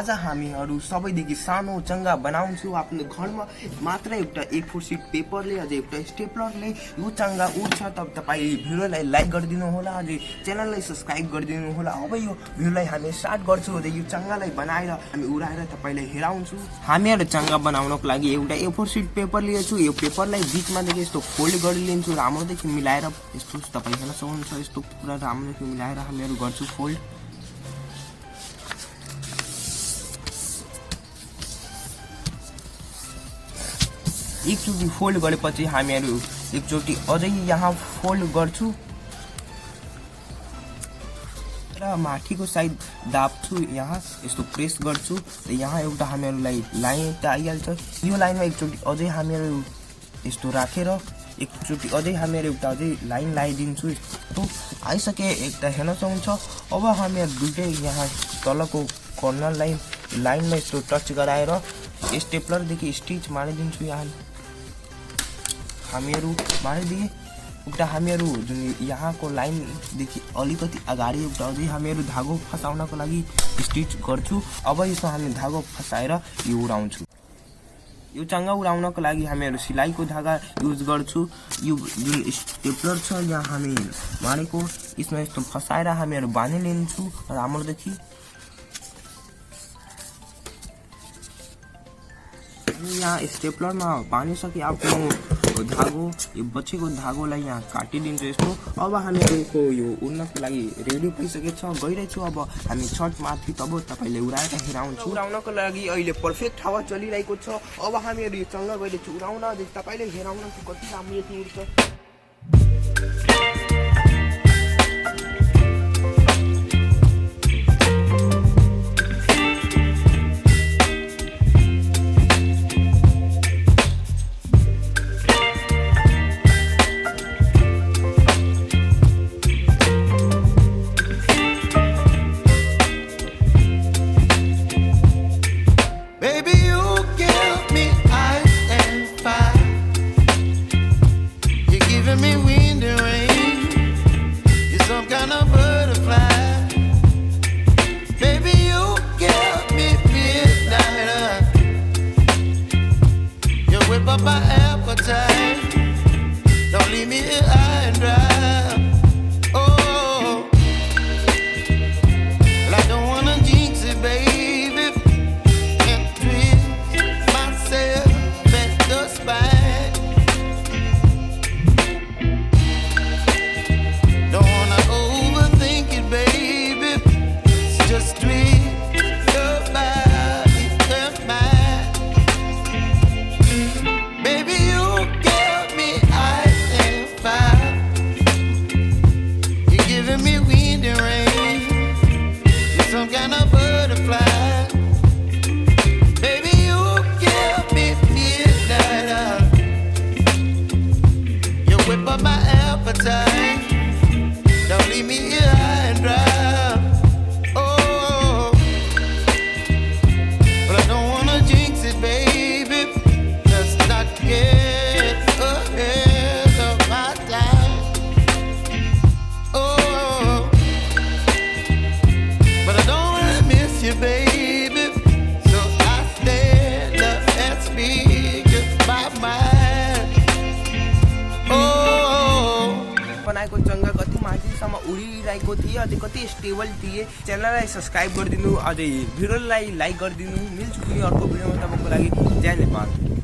आज हामीहरू सबैदेखि सानो चङ्गा बनाउँछु आफ्नो घरमा मात्र एउटा A4 सिट पेपरले अझै एउटा स्टेपलरले यो चङ्गा उड्छ। तब तपाईँ भिडियोलाई लाइक गरिदिनु होला, अझै च्यानललाई सब्सक्राइब गरिदिनु होला। अब यो भिडियोलाई हामी स्टार्ट गर्छौँ र यो चङ्गालाई बनाएर हामी उडाएर तपाईँलाई हेराउँछु। हामीहरू चङ्गा बनाउनको लागि एउटा A4 सिट पेपर लिएछु। यो पेपरलाई बिचमादेखि यस्तो फोल्ड गरिलिन्छु, राम्रोदेखि मिलाएर यस्तो तपाईँ हेर्न सक्नुहुन्छ। यस्तो पुरा राम्रोदेखि मिलाएर हामीहरू गर्छु फोल्ड। एकचोटि फोल्ड गरेपछि हामीहरू एकचोटि अझै यहाँ फोल्ड गर्छु र माथिको साइड दाब्छु, यहाँ यस्तो प्रेस गर्छु र यहाँ एउटा हामीहरूलाई लाइन त आइहाल्छ। यो लाइनमा एकचोटि अझै हामीहरू यस्तो राखेर एकचोटि अझै हामीहरू एउटा अझै लाइन लगाइदिन्छु। यस्तो आइसके एउटा हेर्न सक्नुहुन्छ। अब हामीहरू दुइटै यहाँ तलको कर्नर लाइनमा यस्तो टच गराएर स्टेपलरदेखि स्टिच मारिदिन्छु। यहाँ हामीहरू मारिदिए एउटा हामीहरू जुन यहाँको लाइनदेखि अलिकति अगाडि एउटा अझै हामीहरू धागो फसाउनको लागि स्टिच गर्छु। अब यसमा हामी धागो फसाएर यो उडाउँछु। यो चङ्गा उडाउनको लागि हामीहरू सिलाइको धागा युज गर्छु। यो जुन स्टेपलर छ यहाँ हामी मारेको यसमा यस्तो फसाएर हामीहरू बाँधिलिन्छु राम्रोदेखि। यहाँ स्टेपलरमा बाँधिसके आफ्नो धागो यो बचेको धागोलाई यहाँ काटिदिन्छु यस्तो। अब हामीहरूको यो उड्नको लागि रेडी भइसकेको छ, गइरहेछु। अब हामी छट माथि तब तपाईँले उडाएर हेराउँछु। उडाउनको लागि अहिले पर्फेक्ट हावा चलिरहेको छ। अब हामीहरू यो चङ्गा गइरहेछु उडाउन, तपाईँले हेराउन कति राम्रो उड्छ। My appetite, don't leave me here high and dry. Oh, well, I don't wanna jinx it, baby, and twist myself at the spine. Don't wanna overthink it, baby, it's just twist your body and mine. Baby, you give me ice and fire. You're giving me wind and rain. You're some kind of butterfly. Baby, you give me midnight. You whip up my appetite. Don't leave me here high and dry. Oh, but I don't wanna jinx it, baby. Get ahead of my time. Oh, but I don't wanna miss you, baby. So I stand up and speak my mind. Oh, बनाएको चङ्गा कति माथिसम्म उडिरहेको थिए, अझै कति stable थिए। च्यानललाई subscribe गरिदिनु, अझै भिडियोलाई लाइक गरिदिनु। मिल्छु कुनै अर्को भिडियोमा तपाईँको लागि। जय नेपाल।